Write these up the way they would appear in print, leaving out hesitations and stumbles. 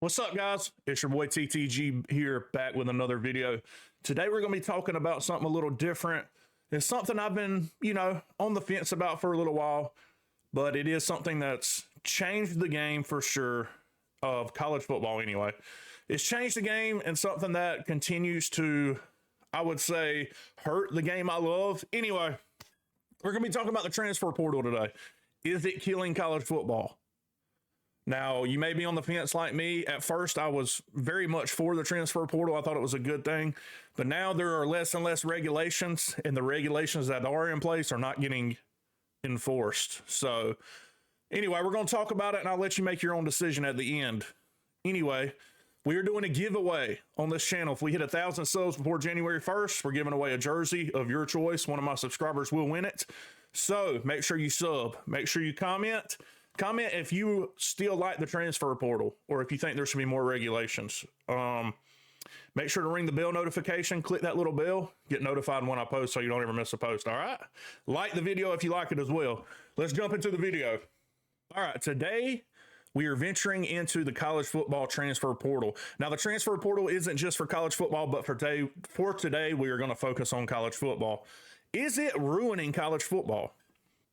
What's up, guys? It's your boy TTG here, back with another video. Today we're going to be talking about something a little different. It's something I've been, on the fence about for a little while, but it is something that's changed the game for sure, of college football anyway. It's changed the game and something that continues to, I would say, hurt the game I love. Anyway, we're going to be talking about the transfer portal today. Is it killing college football? Now, you may be on the fence like me. At first, I was very much for the transfer portal. I thought it was a good thing. But now there are less and less regulations, and the regulations that are in place are not getting enforced. So, anyway, we're going to talk about it, and I'll let you make your own decision at the end. Anyway, we are doing a giveaway on this channel. If we hit 1,000 subs before January 1st, we're giving away a jersey of your choice. One of my subscribers will win it. So, make sure you sub. Make sure you comment. Comment if you still like the transfer portal or if you think there should be more regulations. Make sure to ring the bell notification. Click that little bell. Get notified when I post so you don't ever miss a post. All right? Like the video if you like it as well. Let's jump into the video. All right. Today, we are venturing into the college football transfer portal. Now, the transfer portal isn't just for college football, but for today, we are going to focus on college football. Is it ruining college football?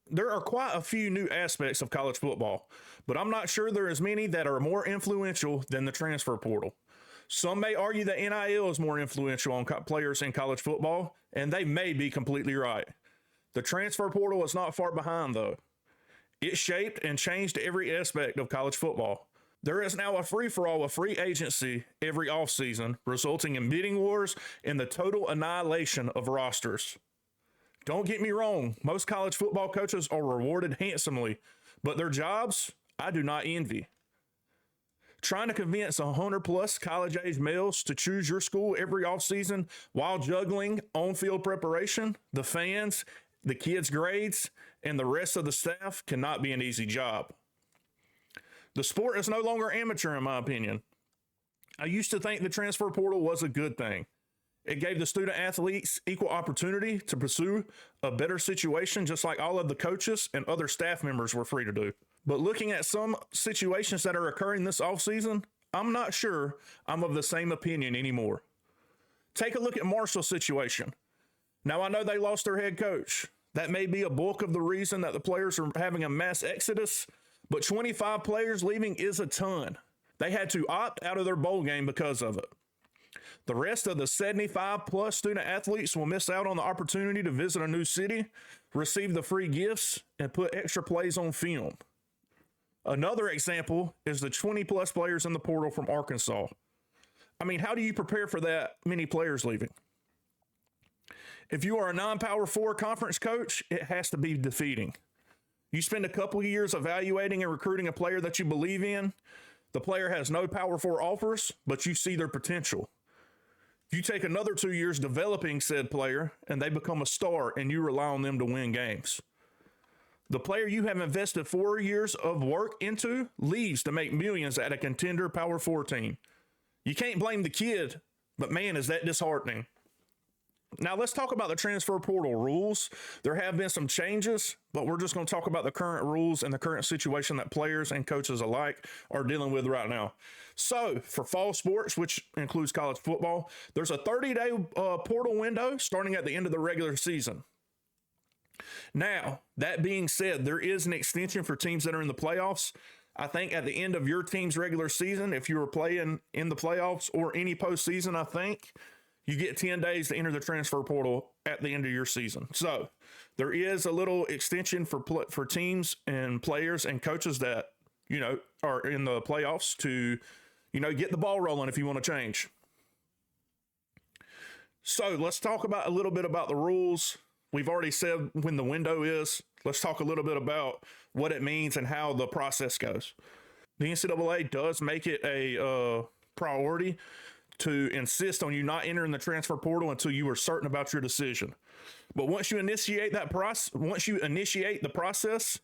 There are quite a few new aspects of college football, but I'm not sure there are as many that are more influential than the transfer portal. Some may argue that NIL is more influential on players in college football, and they may be completely right. The transfer portal is not far behind, though. It shaped and changed every aspect of college football. There is now a free-for-all of free agency every offseason, resulting in bidding wars and the total annihilation of rosters. Don't get me wrong, most college football coaches are rewarded handsomely, but their jobs, I do not envy. Trying to convince 100-plus college-age males to choose your school every offseason while juggling on-field preparation, the fans, the kids' grades, and the rest of the staff cannot be an easy job. The sport is no longer amateur, in my opinion. I used to think the transfer portal was a good thing. It gave the student athletes equal opportunity to pursue a better situation, just like all of the coaches and other staff members were free to do. But looking at some situations that are occurring this offseason, I'm not sure I'm of the same opinion anymore. Take a look at Marshall's situation. Now, I know they lost their head coach. That may be a bulk of the reason that the players are having a mass exodus, but 25 players leaving is a ton. They had to opt out of their bowl game because of it. The rest of the 75-plus student athletes will miss out on the opportunity to visit a new city, receive the free gifts, and put extra plays on film. Another example is the 20-plus players in the portal from Arkansas. I mean, how do you prepare for that many players leaving? If you are a non-Power 4 conference coach, it has to be defeating. You spend a couple of years evaluating and recruiting a player that you believe in. The player has no Power 4 offers, but you see their potential. You take another 2 years developing said player, and they become a star, and you rely on them to win games. The player you have invested 4 years of work into leaves to make millions at a contender Power 4 team. You can't blame the kid, but man, is that disheartening. Now, let's talk about the transfer portal rules. There have been some changes, but we're just going to talk about the current rules and the current situation that players and coaches alike are dealing with right now. So, for fall sports, which includes college football, there's a 30-day portal window starting at the end of the regular season. Now, that being said, there is an extension for teams that are in the playoffs. I think at the end of your team's regular season, if you were playing in the playoffs or any postseason, I think you get 10 days to enter the transfer portal at the end of your season. So there is a little extension for teams and players and coaches that, are in the playoffs to, get the ball rolling if you want to change. So let's talk about a little bit about the rules. We've already said when the window is. Let's talk a little bit about what it means and how the process goes. The NCAA does make it a priority to insist on you not entering the transfer portal until you are certain about your decision. But once you initiate the process,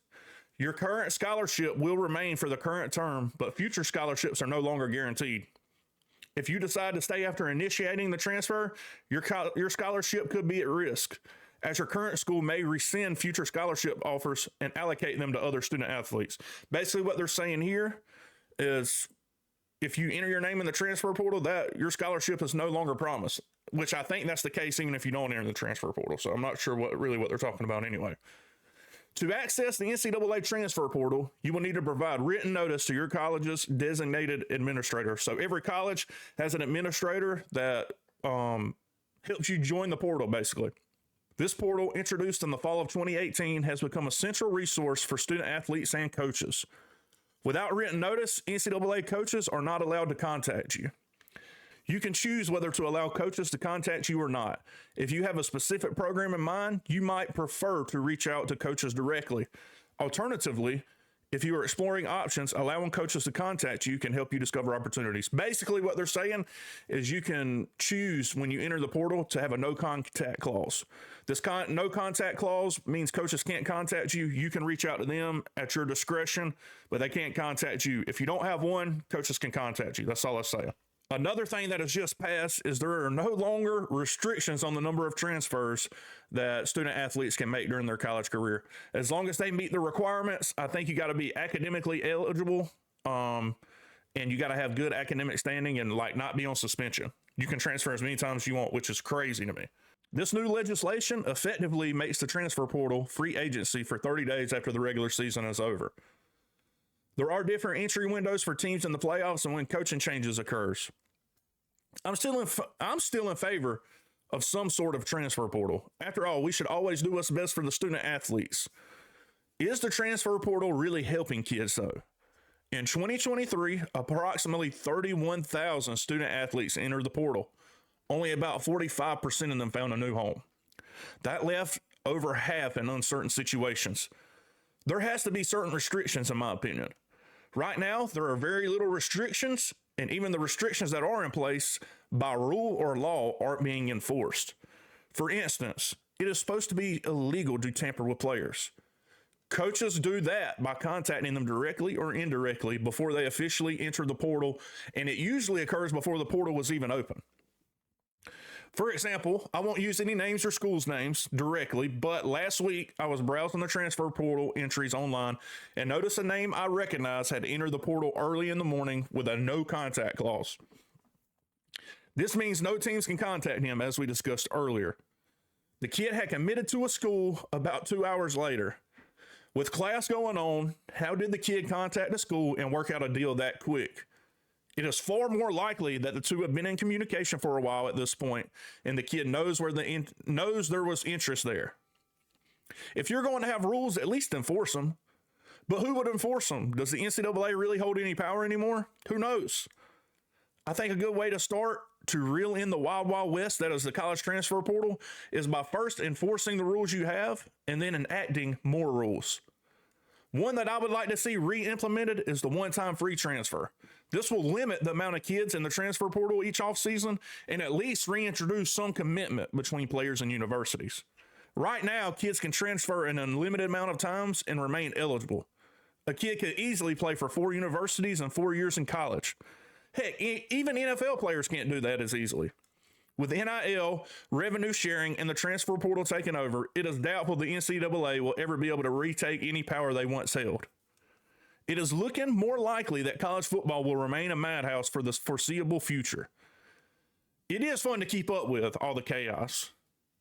your current scholarship will remain for the current term, but future scholarships are no longer guaranteed. If you decide to stay after initiating the transfer, your scholarship could be at risk, as your current school may rescind future scholarship offers and allocate them to other student athletes. Basically, what they're saying here is, if you enter your name in the transfer portal, that your scholarship is no longer promised, which I think that's the case even if you don't enter the transfer portal. So I'm not sure what they're talking about anyway. To access the NCAA transfer portal, you will need to provide written notice to your college's designated administrator. So every college has an administrator that helps you join the portal, basically. This portal, introduced in the fall of 2018, has become a central resource for student athletes and coaches. Without written notice, NCAA coaches are not allowed to contact you. You can choose whether to allow coaches to contact you or not. If you have a specific program in mind, you might prefer to reach out to coaches directly. Alternatively, if you are exploring options, allowing coaches to contact you can help you discover opportunities. Basically, what they're saying is you can choose when you enter the portal to have a no contact clause. This no contact clause means coaches can't contact you. You can reach out to them at your discretion, but they can't contact you. If you don't have one, coaches can contact you. That's all I'm saying. Another thing that has just passed is there are no longer restrictions on the number of transfers that student athletes can make during their college career. As long as they meet the requirements, I think you got to be academically eligible, and you got to have good academic standing and like not be on suspension. You can transfer as many times as you want, which is crazy to me. This new legislation effectively makes the transfer portal free agency for 30 days after the regular season is over. There are different entry windows for teams in the playoffs and when coaching changes occurs. I'm still in favor of some sort of transfer portal. After all, we should always do what's best for the student athletes. Is the transfer portal really helping kids though? In 2023, approximately 31,000 student athletes entered the portal. Only about 45% of them found a new home. That left over half in uncertain situations. There has to be certain restrictions, in my opinion. Right now, there are very little restrictions, and even the restrictions that are in place by rule or law aren't being enforced. For instance, it is supposed to be illegal to tamper with players. Coaches do that by contacting them directly or indirectly before they officially enter the portal, and it usually occurs before the portal was even open. For example, I won't use any names or schools' names directly, but last week I was browsing the transfer portal entries online and noticed a name I recognized had entered the portal early in the morning with a no contact clause. This means no teams can contact him, as we discussed earlier. The kid had committed to a school about 2 hours later. With class going on, how did the kid contact the school and work out a deal that quick? It is far more likely that the two have been in communication for a while at this point, and the kid knows knows there was interest there. If you're going to have rules, at least enforce them. But who would enforce them? Does the NCAA really hold any power anymore? Who knows? I think a good way to start to reel in the wild, wild west that is the college transfer portal is by first enforcing the rules you have and then enacting more rules. One that I would like to see re-implemented is the one-time free transfer. This will limit the amount of kids in the transfer portal each offseason and at least reintroduce some commitment between players and universities. Right now, kids can transfer an unlimited amount of times and remain eligible. A kid could easily play for 4 universities and 4 years in college. Heck, even NFL players can't do that as easily. With NIL, revenue sharing, and the transfer portal taking over, it is doubtful the NCAA will ever be able to retake any power they once held. It is looking more likely that college football will remain a madhouse for the foreseeable future. It is fun to keep up with all the chaos,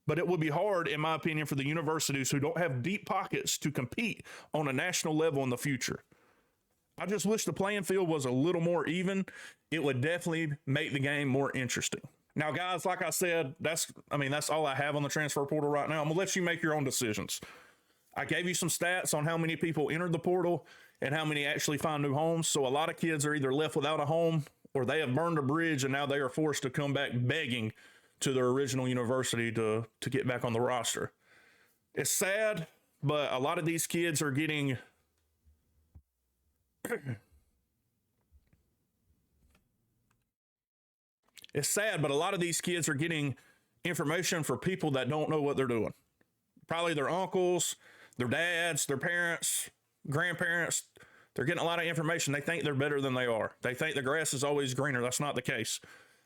but it will be hard, in my opinion, for the universities who don't have deep pockets to compete on a national level in the future. I just wish the playing field was a little more even. It would definitely make the game more interesting. Now, guys, like I said, that's all I have on the transfer portal right now. I'm going to let you make your own decisions. I gave you some stats on how many people entered the portal and how many actually find new homes. So a lot of kids are either left without a home or they have burned a bridge and now they are forced to come back begging to their original university to get back on the roster. It's sad, but a lot of these kids are getting it's sad, but a lot of these kids are getting information for people that don't know what they're doing. Probably their uncles, their dads, their parents, grandparents. They're getting a lot of information. They think they're better than they are. They think the grass is always greener. That's not the case.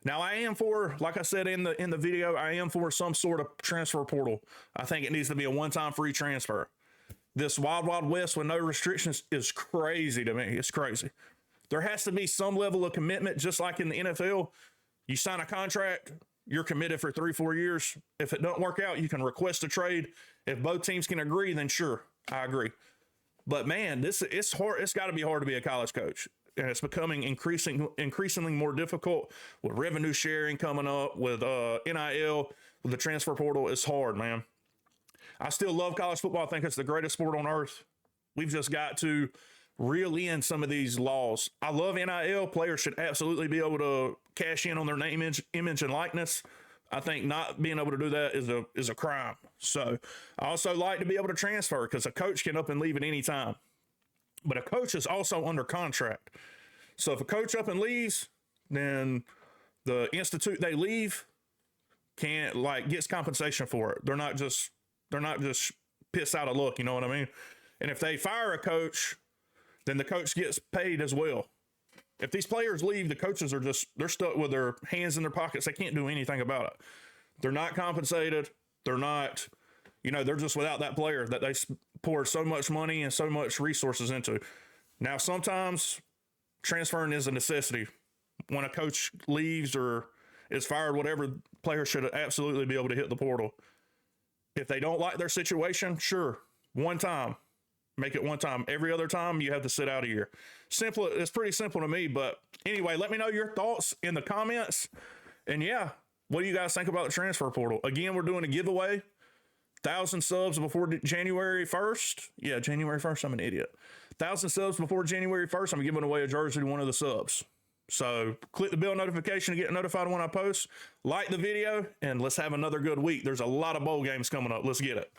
Now, I am for, like I said in the video, I am for some sort of transfer portal. I think it needs to be a one-time free transfer. This wild, wild west with no restrictions is crazy to me. It's crazy. There has to be some level of commitment, just like in the NFL. You sign a contract, you're committed for 3-4 years. If it don't work out, you can request a trade. If both teams can agree, then sure, I agree. But man, it's hard. It's got to be hard to be a college coach, and it's becoming increasingly more difficult with revenue sharing coming up, with NIL, with the transfer portal. It's hard, man. I still love college football. I think it's the greatest sport on earth. We've just got to reel in some of these laws. I love NIL. Players should absolutely be able to cash in on their name, image, and likeness. I think not being able to do that is a crime. So I also like to be able to transfer, because a coach can up and leave at any time. But a coach is also under contract. So if a coach up and leaves, then the institute they leave gets compensation for it. They're not just pissed out of luck, you know what I mean? And if they fire a coach, then the coach gets paid as well. If these players leave, the coaches they're stuck with their hands in their pockets. They can't do anything about it. They're not compensated. They're not, they're just without that player that they poured so much money and so much resources into. Now, sometimes transferring is a necessity. When a coach leaves or is fired, whatever, players should absolutely be able to hit the portal. If they don't like their situation, sure, one time. Make it one time. Every other time, you have to sit out a year. Simple. It's pretty simple to me. But anyway, let me know your thoughts in the comments. And yeah, what do you guys think about the transfer portal? Again, we're doing a giveaway. 1,000 subs before January 1st. Yeah, January 1st. I'm an idiot. 1,000 subs before January 1st. I'm giving away a jersey to one of the subs. So click the bell notification to get notified when I post. Like the video, and let's have another good week. There's a lot of bowl games coming up. Let's get it.